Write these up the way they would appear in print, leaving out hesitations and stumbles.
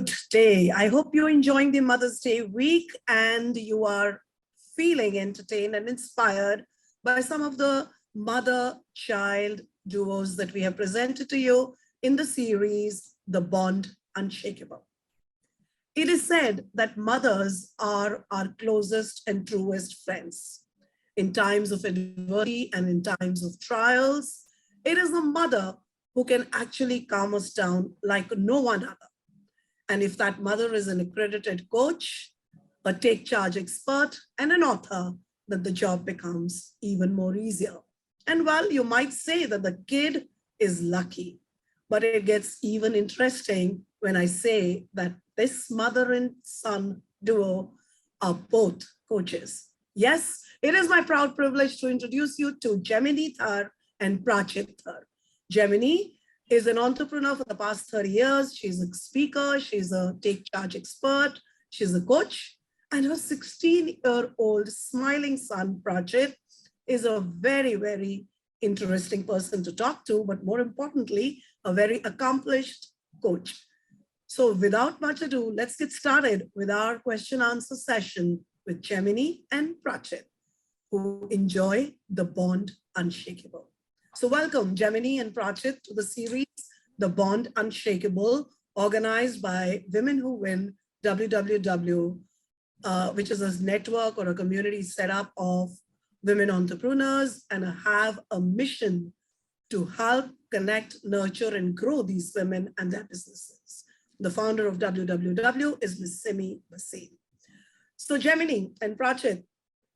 good day. I hope you're enjoying the Mother's Day week and you are feeling entertained and inspired by some of the mother-child duos that we have presented to you in the series, The Bond Unshakable. It is said that mothers are our closest and truest friends. In times of adversity and in times of trials, it is the mother who can actually calm us down like no one other. And if that mother is an accredited coach, a take charge expert, and an author, then the job becomes even more easier. And well, you might say that the kid is lucky, but it gets even interesting when I say that this mother and son duo are both coaches. Yes, it is my proud privilege to introduce you to Gemini Dhar and Praachit Dhar. Gemini is an entrepreneur for the past 30 years. She's a speaker, she's a take charge expert, she's a coach, and her 16-year-old smiling son, Praachit, is a very, very interesting person to talk to, but more importantly, a very accomplished coach. So without much ado, let's get started with our question answer session with Gemini and Praachit, who enjoy the bond unshakable. So welcome Gemini and Praachit to the series, The Bond Unshakable, organized by Women Who Win, WWW, which is a network or a community set up of women entrepreneurs and have a mission to help connect, nurture, and grow these women and their businesses. The founder of WWW is Ms. Simi Basin. So Gemini and Praachit,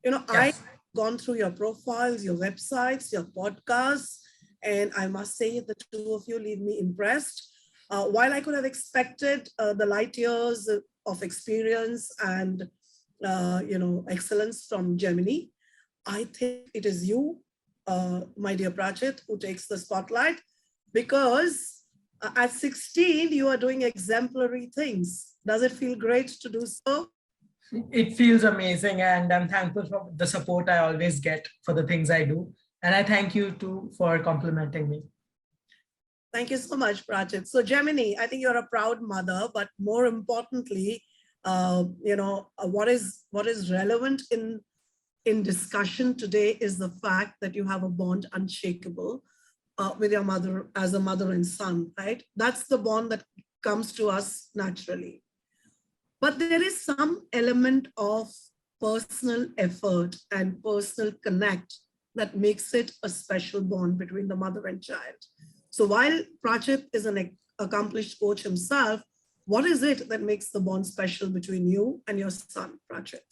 yes. I've gone through your profiles, your websites, your podcasts, and I must say the two of you leave me impressed. While I could have expected the light years of experience and excellence from Gemini, I think it is you, my dear Praachit, who takes the spotlight, because at 16, you are doing exemplary things. Does it feel great to do so? It feels amazing, and I'm thankful for the support I always get for the things I do. And I thank you too for complimenting me. Thank you so much, Praachit. So Gemini, I think you're a proud mother, but more importantly, what is relevant in discussion today is the fact that you have a bond unshakable with your mother as a mother and son, right? That's the bond that comes to us naturally. But there is some element of personal effort and personal connect that makes it a special bond between the mother and child. So while Praachit is an accomplished coach himself, what is it that makes the bond special between you and your son, Praachit?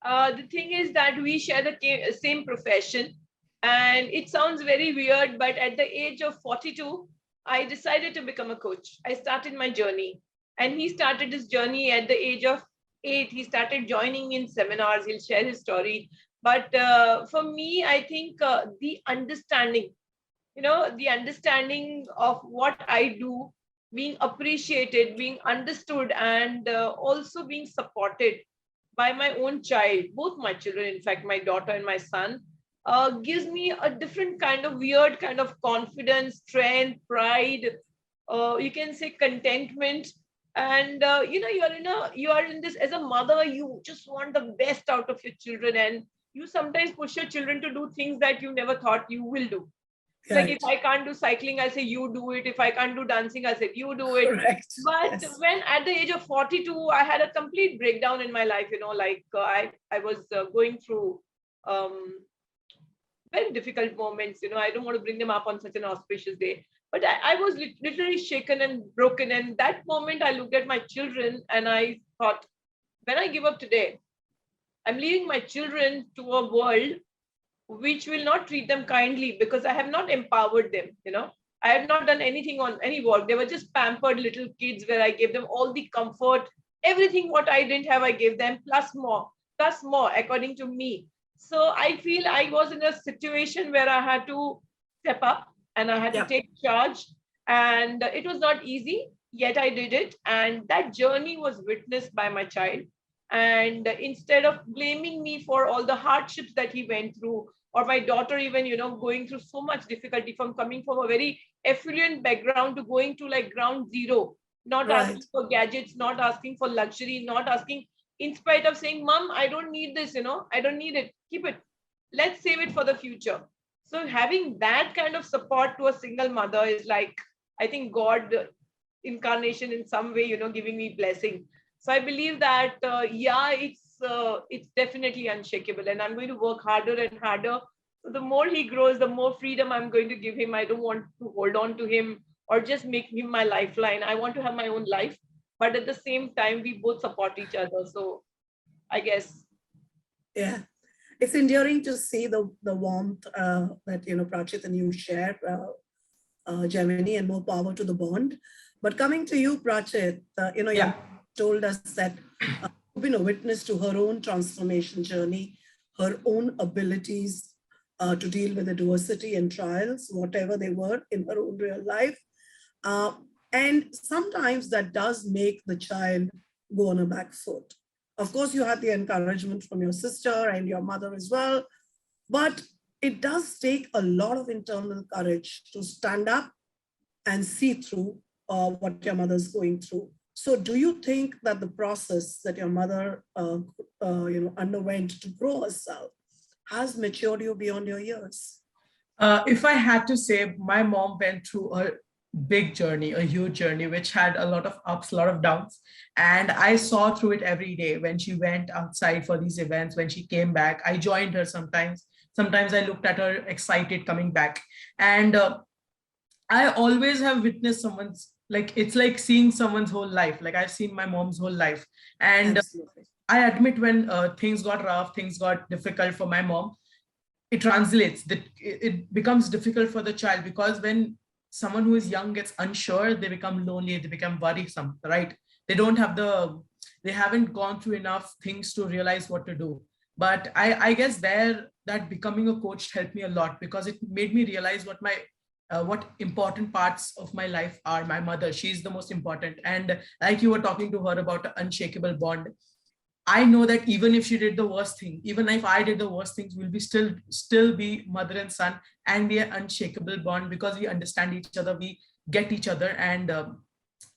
The thing is that we share the same profession, and it sounds very weird, but at the age of 42, I decided to become a coach. I started my journey. And he started his journey at the age of 8. He started joining in seminars. He'll share his story. But for me, I think the understanding of what I do, being appreciated, being understood, and also being supported by my own child, both my children, in fact, my daughter and my son, gives me a different kind of weird kind of confidence, strength, pride, you can say contentment. And you are in this as a mother, you just want the best out of your children, and you sometimes push your children to do things that you never thought you will do. Right. Like if I can't do cycling, I say you do it. If I can't do dancing, I say you do it. Correct. But yes. When at the age of 42, I had a complete breakdown in my life. I was going through very difficult moments. I don't want to bring them up on such an auspicious day. But I was literally shaken and broken. And that moment I looked at my children and I thought, when I give up today, I'm leaving my children to a world which will not treat them kindly because I have not empowered them. I have not done anything on any work. They were just pampered little kids where I gave them all the comfort, everything what I didn't have, I gave them plus more, according to me. So I feel I was in a situation where I had to step up. And I had to take charge, and it was not easy, yet I did it. And that journey was witnessed by my child. And instead of blaming me for all the hardships that he went through, or my daughter even, going through so much difficulty from coming from a very affluent background to going to like ground zero, not Right. asking for gadgets, not asking for luxury, not asking, in spite of saying, Mom, I don't need this, I don't need it. Keep it. Let's save it for the future. So having that kind of support to a single mother is like, I think God incarnation in some way, giving me blessing. So I believe that, yeah, it's definitely unshakable, and I'm going to work harder and harder. So the more he grows, the more freedom I'm going to give him. I don't want to hold on to him or just make him my lifeline. I want to have my own life, but at the same time, we both support each other. So I guess. Yeah. It's endearing to see the warmth that, Praachit and you share, Gemini, and more power to the bond. But coming to you, Praachit, Yeah. you told us that you've been a witness to her own transformation journey, her own abilities to deal with adversity and trials, whatever they were in her own real life. Uh, and sometimes that does make the child go on a back foot. Of course, you had the encouragement from your sister and your mother as well, but it does take a lot of internal courage to stand up and see through what your mother's going through. So do you think that the process that your mother underwent to grow herself has matured you beyond your years? If I had to say, my mom went through a big journey, a huge journey, which had a lot of ups, a lot of downs. And I saw through it every day when she went outside for these events, when she came back. I joined her sometimes. Sometimes I looked at her excited coming back. And I always have witnessed someone's, like, it's like seeing someone's whole life. Like, I've seen my mom's whole life. And Absolutely. I admit, when things got rough, things got difficult for my mom, it translates that it becomes difficult for the child, because when someone who is young gets unsure, they become lonely, they become worrisome, right? They don't have they haven't gone through enough things to realize what to do. But I guess there, that becoming a coach helped me a lot, because it made me realize what important parts of my life are. My mother, she's the most important. And like you were talking to her about an unshakable bond, I know that even if she did the worst thing, even if I did the worst things, we'll be still be mother and son, and be an unshakable bond, because we understand each other, we get each other. And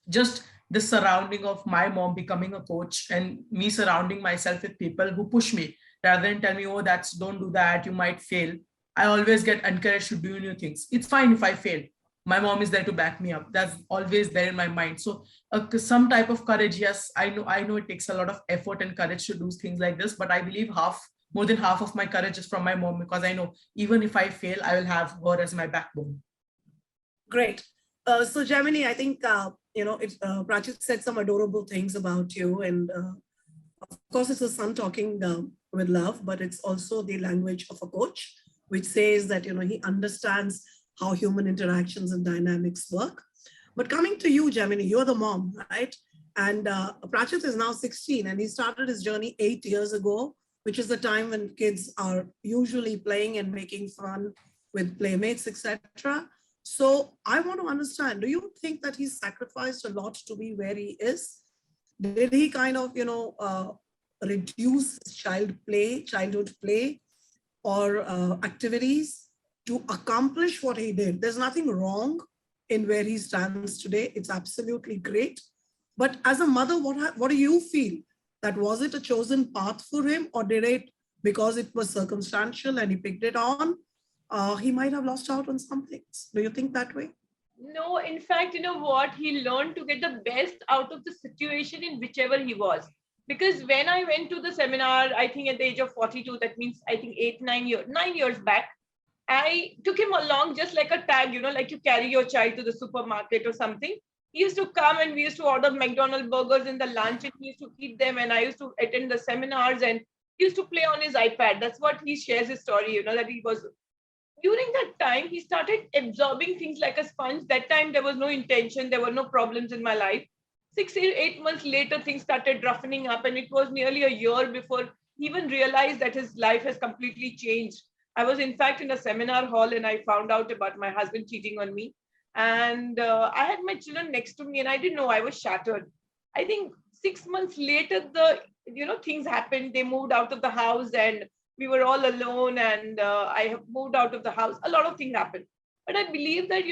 just the surrounding of my mom becoming a coach, and me surrounding myself with people who push me rather than tell me, oh, don't do that, you might fail. I always get encouraged to do new things. It's fine if I fail. My mom is there to back me up. That's always there in my mind. So some type of courage, yes, I know it takes a lot of effort and courage to do things like this, but I believe more than half of my courage is from my mom, because I know even if I fail, I will have her as my backbone. Great. So Gemini, I think, Praachit said some adorable things about you. And of course, it's a son talking with love, but it's also the language of a coach, which says that, he understands how human interactions and dynamics work. But coming to you, Gemini, you're the mom, right? And Praachit is now 16, and he started his journey 8 years ago, which is the time when kids are usually playing and making fun with playmates, etc. So I want to understand, do you think that he's sacrificed a lot to be where he is? Did he kind of, reduce his childhood play or activities to accomplish what he did? There's nothing wrong in where he stands today. It's absolutely great. But as a mother, what do you feel? That was it a chosen path for him, or did it, because it was circumstantial and he picked it on, he might have lost out on some things? Do you think that way? No, in fact, you know what? He learned to get the best out of the situation in whichever he was. Because when I went to the seminar, I think at the age of 42, that means I think 9 years back, I took him along just like a tag, like you carry your child to the supermarket or something. He used to come and we used to order McDonald's burgers in the lunch, and he used to eat them. And I used to attend the seminars, and he used to play on his iPad. That's what he shares his story, that he was, during that time, he started absorbing things like a sponge. That time, there was no intention, there were no problems in my life. 6 8 months later, things started roughening up, and it was nearly a year before he even realized that his life has completely changed. I was, in fact, in a seminar hall, and I found out about my husband cheating on me. And I had my children next to me, and I didn't know. I was shattered. I think 6 months later, things happened. They moved out of the house, and we were all alone, and I have moved out of the house. A lot of things happened. But I believe that,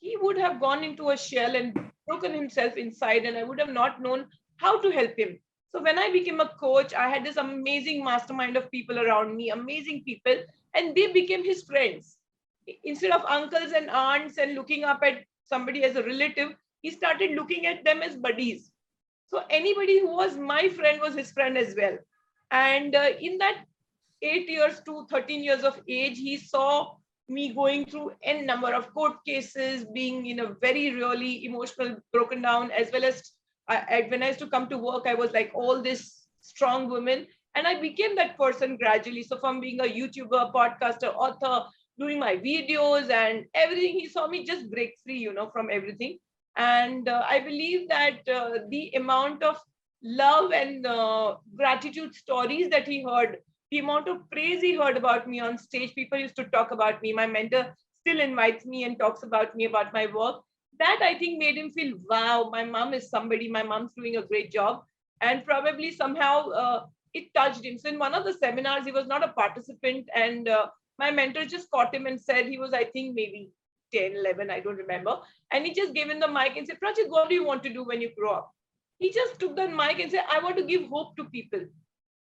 he would have gone into a shell and broken himself inside, and I would have not known how to help him. So when I became a coach, I had this amazing mastermind of people around me, amazing people, and they became his friends. Instead of uncles and aunts and looking up at somebody as a relative, he started looking at them as buddies. So anybody who was my friend was his friend as well. And in that 8 years to 13 years of age, he saw me going through n number of court cases, being in a very really emotional, broken down, as well as when I used to come to work, I was like all this strong woman. And I became that person gradually. So from being a YouTuber, podcaster, author, doing my videos and everything, he saw me just break free, from everything. And I believe that the amount of love and gratitude stories that he heard, the amount of praise he heard about me on stage, people used to talk about me. My mentor still invites me and talks about me, about my work. That I think made him feel, wow, my mom is somebody, my mom's doing a great job. And probably somehow it touched him. So in one of the seminars, he was not a participant, and my mentor just caught him and said, he was, I think, maybe 10, 11, I don't remember. And he just gave him the mic and said, Praachit, what do you want to do when you grow up? He just took that mic and said, I want to give hope to people.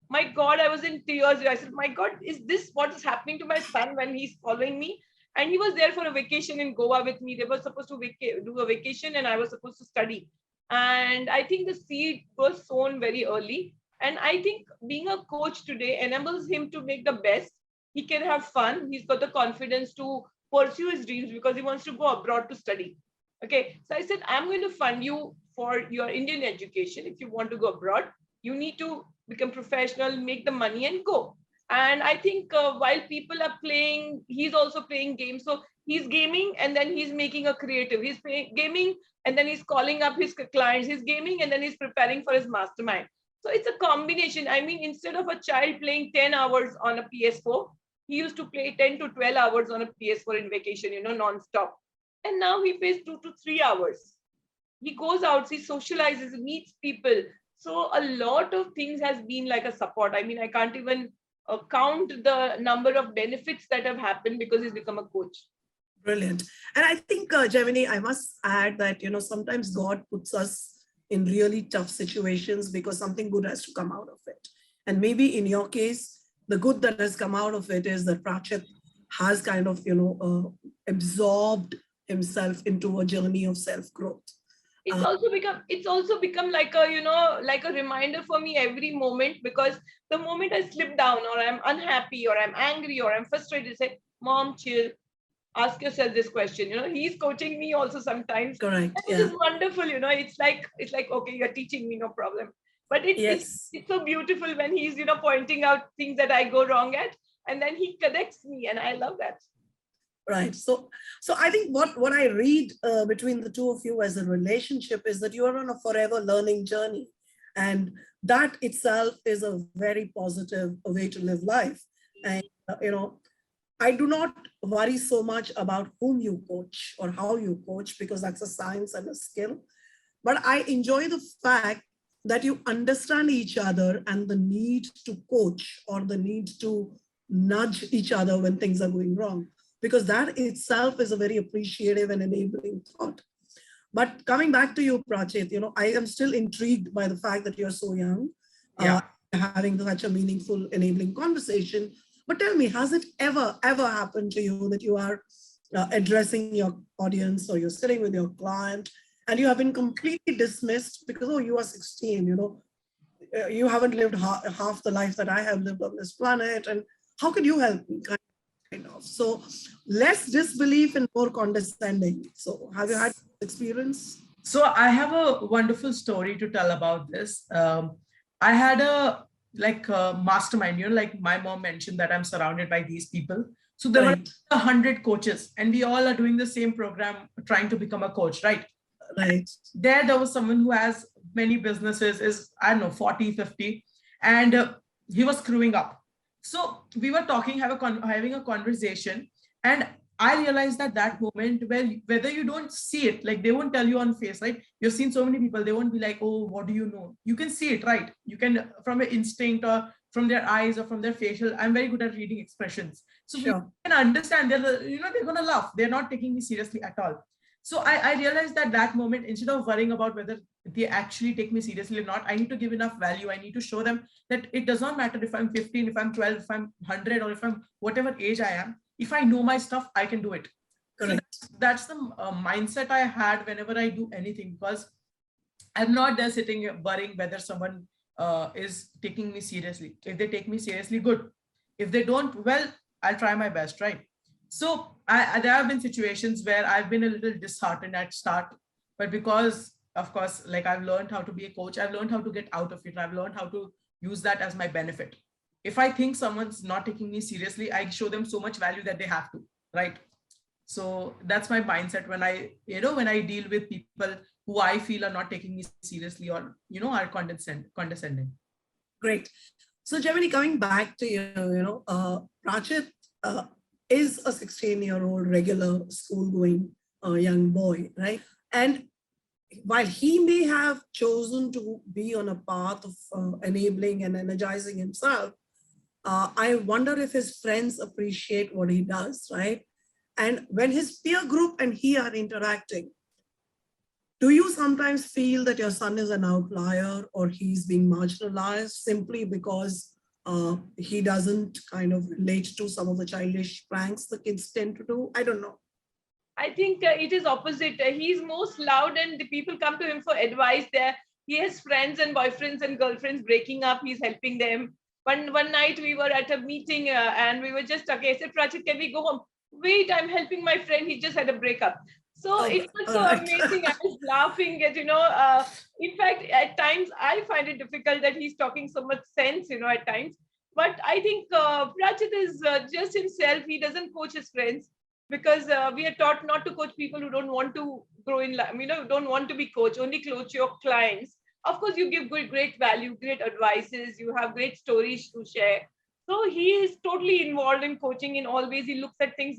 My God, I was in tears. I said, my God, is this what is happening to my son when he's following me? And he was there for a vacation in Goa with me. They were supposed to do a vacation and I was supposed to study. And I think the seed was sown very early. And I think being a coach today enables him to make the best. He can have fun. He's got the confidence to pursue his dreams because he wants to go abroad to study. Okay. So I said, I'm going to fund you for your Indian education. If you want to go abroad, you need to become professional, make the money and go. And I think while people are playing, he's also playing games. So he's gaming and then he's making a creative. He's playing gaming and then he's calling up his clients. He's gaming and then he's preparing for his mastermind. So it's a combination. I mean, instead of a child playing 10 hours on a PS4, he used to play 10 to 12 hours on a PS4 in vacation, non-stop. And now he plays 2 to 3 hours. He goes out, he socializes, meets people. So a lot of things has been like a support. I mean, I can't even count the number of benefits that have happened because he's become a coach. Brilliant. And I think, Gemini, I must add that, sometimes God puts us in really tough situations because something good has to come out of it. And maybe in your case, the good that has come out of it is that Praachit has kind of, absorbed himself into a journey of self-growth. It's also become like a, like a reminder for me every moment, because the moment I slip down or I'm unhappy or I'm angry or I'm frustrated, say, Mom, chill, ask yourself this question. He's coaching me also sometimes. Correct. It is wonderful. It's like, okay, you're teaching me, no problem. But it's so beautiful when he's, pointing out things that I go wrong at, and then he connects me, and I love that. Right. So I think what I read between the two of you as a relationship is that you are on a forever learning journey. And that itself is a very positive way to live life. And, I do not worry so much about whom you coach or how you coach, because that's a science and a skill. But I enjoy the fact that you understand each other and the need to coach or the need to nudge each other when things are going wrong, because that itself is a very appreciative and enabling thought. But coming back to you, Praachit, I am still intrigued by the fact that you're so young, having such a meaningful, enabling conversation. But tell me, has it ever happened to you that you are addressing your audience or you're sitting with your client and you have been completely dismissed because, oh, you are 16, you haven't lived half the life that I have lived on this planet, and how could you help me? Kind of. So less disbelief and more condescending. So have you had experience? So I have a wonderful story to tell about this. I had a mastermind, like my mom mentioned that I'm surrounded by these people. So there were 100 coaches and we all are doing the same program, trying to become a coach, right? Right. There was someone who has many businesses, is, I don't know, 40, 50, and he was screwing up. So we were talking, having a conversation, and I realized that moment where whether you don't see it, like they won't tell you on face, right? You've seen so many people, they won't be like, oh, what do you know? You can see it, right? You can, from an instinct or from their eyes or from their facial, I'm very good at reading expressions. So you can understand, they're going to laugh. They're not taking me seriously at all. So I realized that moment, instead of worrying about whether they actually take me seriously or not, I need to give enough value. I need to show them that it does not matter if I'm 15, if I'm 12, if I'm 100, or if I'm whatever age I am. If I know my stuff, I can do it. Correct. So that's the mindset I had whenever I do anything, because I'm not there sitting worrying whether someone is taking me seriously. If they take me seriously, good. If they don't, well, I'll try my best, right? So there have been situations where I've been a little disheartened at start, but because of course, like I've learned how to be a coach, I've learned how to get out of it. I've learned how to use that as my benefit. If I think someone's not taking me seriously, I show them so much value that they have to, right? So that's my mindset when I deal with people who I feel are not taking me seriously, or are condescending. Great. So Gemini, coming back to Praachit is a 16-year-old regular school-going young boy, right? And while he may have chosen to be on a path of enabling and energizing himself, I wonder if his friends appreciate what he does, right? And when his peer group and he are interacting, do you sometimes feel that your son is an outlier or he's being marginalized simply because he doesn't kind of relate to some of the childish pranks the kids tend to do? I don't know. I think it is opposite. He's most loud and the people come to him for advice there. He has friends and boyfriends and girlfriends breaking up. He's helping them. One night we were at a meeting and we were just, okay, I said, Praachit, can we go home? Wait, I'm helping my friend. He just had a breakup. So it was so amazing. I was laughing at, in fact, at times I find it difficult that he's talking so much sense, at times. But I think Praachit is just himself. He doesn't coach his friends because we are taught not to coach people who don't want to grow in life, don't want to be coached, only coach your clients. Of course, you give great value, great advices, you have great stories to share. So he is totally involved in coaching in all ways. He looks at things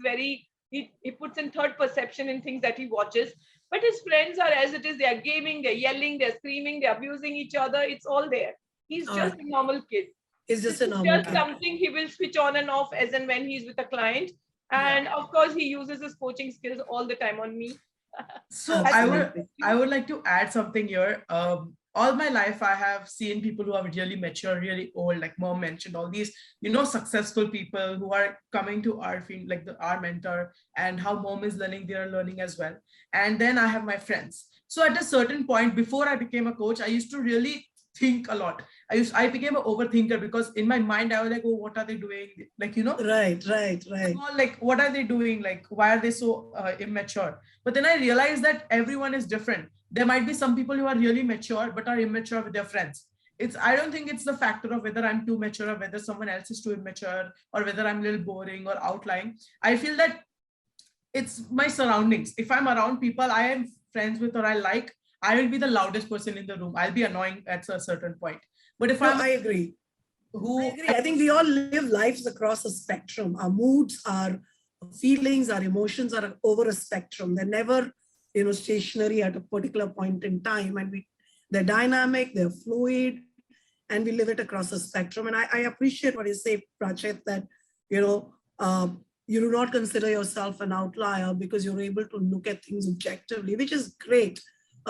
he puts in third perception in things that he watches. But his friends are as it is. They are gaming, they're yelling, they're screaming, they're abusing each other. It's all there. He's just a normal kid. He's just a normal kid. Something he will switch on and off as and when he's with a client. And of course, he uses his coaching skills all the time on me. So I would like to add something here. All my life, I have seen people who are really mature, really old, like Mom mentioned, all these, successful people who are coming to our field, like our mentor, and how Mom is learning, they are learning as well. And then I have my friends. So at a certain point, before I became a coach, I used to really think a lot. I became an overthinker because in my mind, I was like, oh, what are they doing? Like, Right. Like, what are they doing? Like, why are they so immature? But then I realized that everyone is different. There might be some people who are really mature, but are immature with their friends. I don't think it's the factor of whether I'm too mature or whether someone else is too immature or whether I'm a little boring or outlying. I feel that it's my surroundings. If I'm around people I am friends with or I like, I will be the loudest person in the room. I'll be annoying at a certain point. But if I agree. I think we all live lives across a spectrum. Our moods, our feelings, our emotions are over a spectrum. They're never, stationary at a particular point in time. And they're dynamic, they're fluid, and we live it across a spectrum. And I appreciate what you say, Praachit, that, you do not consider yourself an outlier because you're able to look at things objectively, which is great.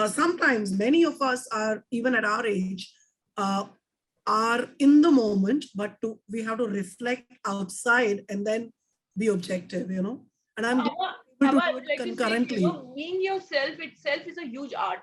Sometimes many of us are, even at our age, are in the moment, but we have to reflect outside and then be objective, And I'm able to do it concurrently. Say, being yourself itself is a huge art.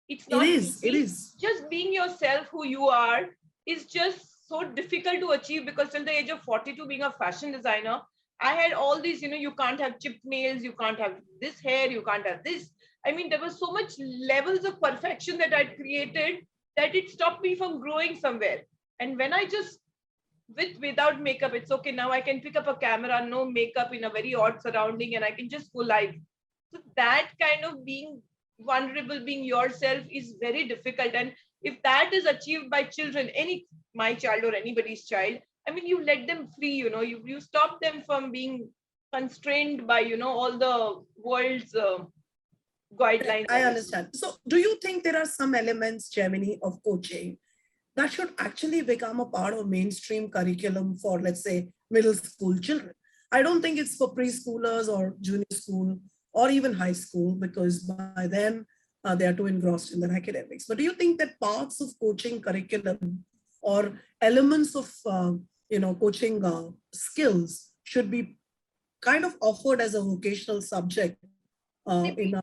It's not it is. Just being yourself who you are is just so difficult to achieve because till the age of 42, being a fashion designer, I had all these, you can't have chipped nails, you can't have this hair, you can't have this. I mean, there was so much levels of perfection that I'd created that it stopped me from growing somewhere. And when I just, without makeup, it's okay. Now I can pick up a camera, no makeup in a very odd surrounding, and I can just go live. So that kind of being vulnerable, being yourself is very difficult. And if that is achieved by children, my child or anybody's child, I mean, you let them free, you stop them from being constrained by, all the world's guidelines. I understand. So do you think there are some elements, Gemini, of coaching that should actually become a part of mainstream curriculum for, let's say, middle school children? I don't think it's for preschoolers or junior school or even high school, because by then they are too engrossed in their academics. But do you think that parts of coaching curriculum or elements of coaching skills should be kind of offered as a vocational subject in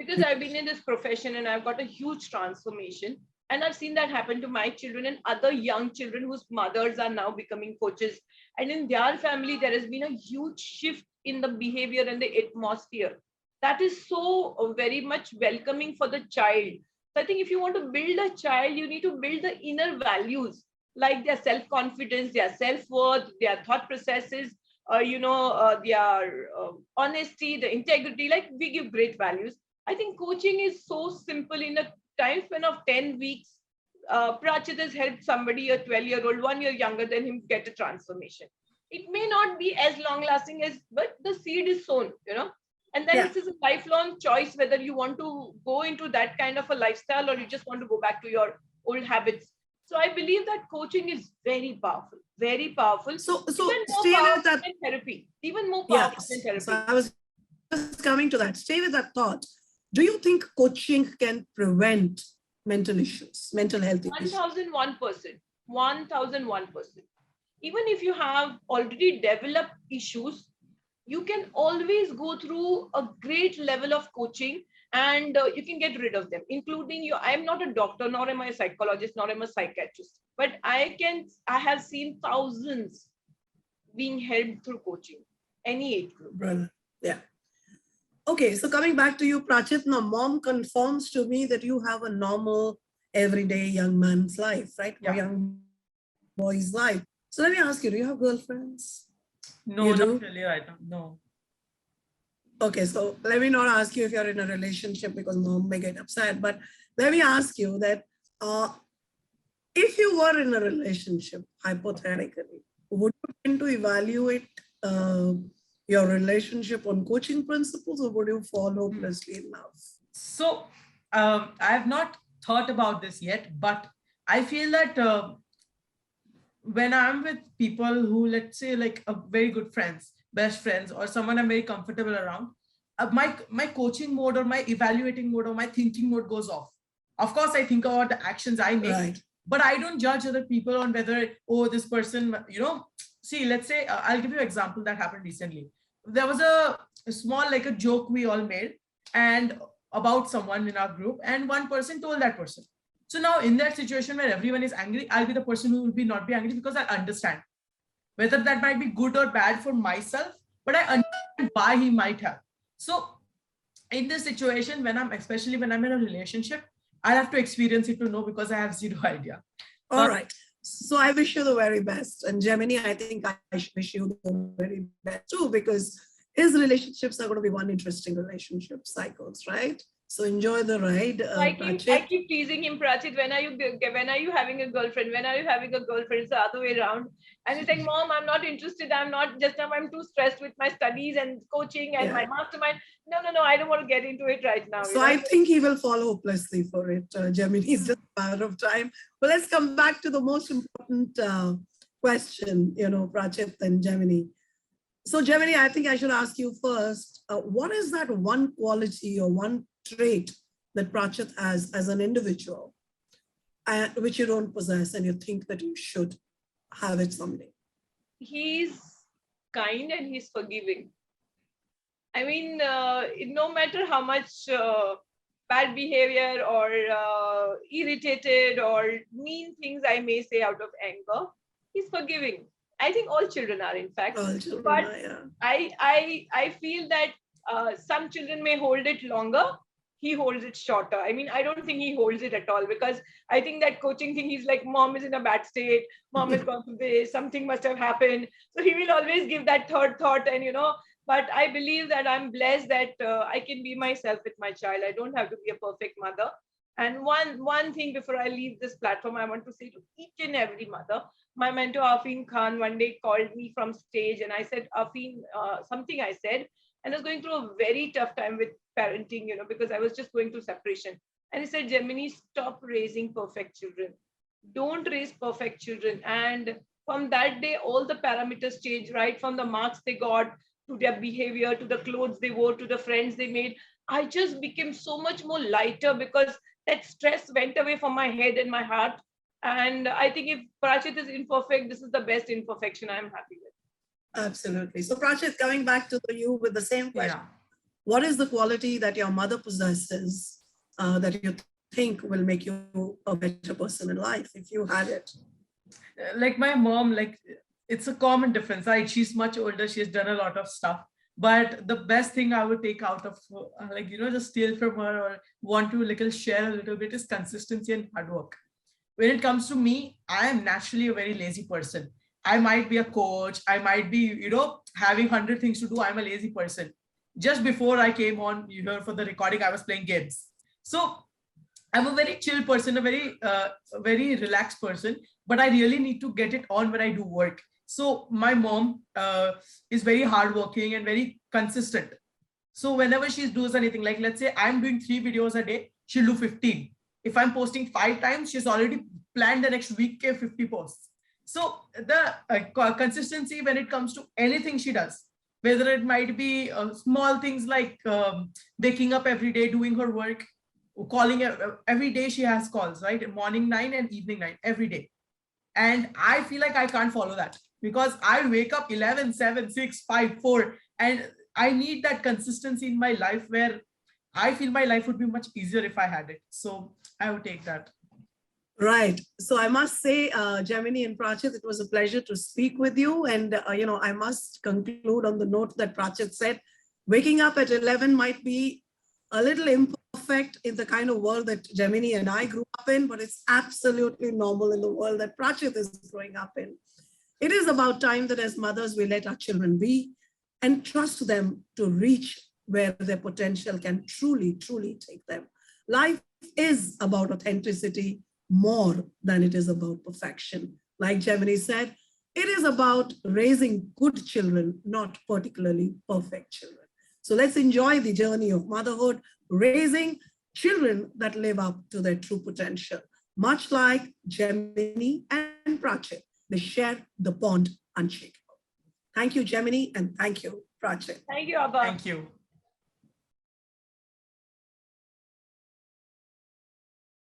because I've been in this profession and I've got a huge transformation, and I've seen that happen to my children and other young children whose mothers are now becoming coaches, and in their family there has been a huge shift in the behavior and the atmosphere that is so very much welcoming for the child. So I think if you want to build a child, you need to build the inner values like their self-confidence, their self-worth, their thought processes, their honesty, the integrity. Like, we give great values. I think coaching is so simple. In a time span of 10 weeks, Praachit has helped somebody, a 12-year-old, 1 year younger than him, get a transformation. It may not be as long lasting as, but the seed is sown, and then it is a lifelong choice whether you want to go into that kind of a lifestyle or you just want to go back to your old habits. So I believe that coaching is very powerful, very powerful. So even more stay powerful with that than therapy, even more powerful than therapy. So I was just coming to that. Stay with that thought. Do you think coaching can prevent mental issues, mental health issues? 1001%. 1001%. Even if you have already developed issues, you can always go through a great level of coaching and you can get rid of them, including you. I am not a doctor, nor am I a psychologist, nor am I a psychiatrist, but I have seen thousands being helped through coaching, any age group. Brother. Yeah. Okay, so coming back to you, Praachit, now mom confirms to me that you have a normal, everyday young man's life, right? Yeah. Or young boy's life. So let me ask you, do you have girlfriends? No, You do? not really. I don't know. Okay, so let me not ask you if you're in a relationship because mom may get upset, but let me ask you that if you were in a relationship, hypothetically, would you tend to evaluate your relationship on coaching principles, or would you fall hopelessly in love? So I have not thought about this yet, but I feel that when I'm with people who, let's say, like a very good friends, best friends, or someone I'm very comfortable around, my coaching mode or my evaluating mode or my thinking mode goes off. Of course, I think about the actions I make, Right. but I don't judge other people on whether, oh, this person, see, let's say, I'll give you an example that happened recently. There was a small, like a joke we all made and about someone in our group, and one person told that person. So now in that situation where everyone is angry, I'll be the person who will not be angry because I understand whether that might be good or bad for myself, but I understand why he might have. So in this situation, especially when I'm in a relationship, I'll have to experience it to know, because I have zero idea. All right. So I wish you the very best. And Gemini, I think I should wish you the very best too, because his relationships are going to be one interesting relationship cycles, right? So enjoy the ride. I keep teasing him, Praachit, when are you having a girlfriend? When are you having a girlfriend? It's the other way around. And he's like, Mom, I'm not interested. I'm too stressed with my studies and coaching and my mastermind. No, I don't want to get into it right now. So I think he will fall hopelessly for it. Gemini is just a matter of time. But let's come back to the most important question, Praachit and Gemini. So Gemini, I think I should ask you first, what is that one quality or one trait that Praachit has as an individual, which you don't possess and you think that you should have it someday? He's kind and he's forgiving. I mean, no matter how much bad behavior or irritated or mean things I may say out of anger, he's forgiving. I think all children are, in fact. All children but are, yeah. I feel that some children may hold it longer. He holds it shorter. I mean, I don't think he holds it at all, because I think that coaching thing, he's like, Mom is in a bad state. Mom has gone through this. Something must have happened. So he will always give that third thought. And, but I believe that I'm blessed that I can be myself with my child. I don't have to be a perfect mother. And one thing before I leave this platform, I want to say to each and every mother, my mentor, Afeen Khan, one day called me from stage and I said, Afeen, something I said, and I was going through a very tough time with parenting, because I was just going through separation. And he said, Gemini, stop raising perfect children. Don't raise perfect children. And from that day, all the parameters changed, right? From the marks they got to their behavior, to the clothes they wore, to the friends they made. I just became so much more lighter because that stress went away from my head and my heart. And I think if Praachit is imperfect, this is the best imperfection I'm happy with. Absolutely. So Praachit, coming back to you with the same question, what is the quality that your mother possesses that you think will make you a better person in life if you had it? Like my mom, like it's a common difference, right? She's much older, she's done a lot of stuff, but the best thing I would take out of like, you know, just steal from her or want to share a little bit is consistency and hard work. When it comes to me, I am naturally a very lazy person. I might be a coach, I might be, you know, having 100 things to do. I'm a lazy person. Just before I came on, you heard for the recording, I was playing games. So I'm a very chill person, a very relaxed person, but I really need to get it on when I do work. So my mom is very hardworking and very consistent. So whenever she does anything, like let's say I'm doing 3 videos a day, she'll do 15. If I'm posting 5 times, she's already planned the next week 50 posts. So the consistency when it comes to anything she does, whether it might be small things like waking up every day, doing her work, calling every day she has calls, right? Morning 9 and evening 9 every day. And I feel like I can't follow that because I wake up 11, 7, 6, 5, 4, and I need that consistency in my life where I feel my life would be much easier if I had it. So I would take that. Right. So I must say, Gemini and Praachit, it was a pleasure to speak with you. And, you know, I must conclude on the note that Praachit said, waking up at 11 might be a little imperfect in the kind of world that Gemini and I grew up in, but it's absolutely normal in the world that Praachit is growing up in. It is about time that as mothers, we let our children be and trust them to reach where their potential can truly, truly take them. Life is about authenticity more than it is about perfection. Like Gemini said, it is about raising good children, not particularly perfect children. So let's enjoy the journey of motherhood, raising children that live up to their true potential. Much like Gemini and Praachit, they share the bond unshakable. Thank you, Gemini, and thank you, Praachit. Thank you, Abba. Thank you.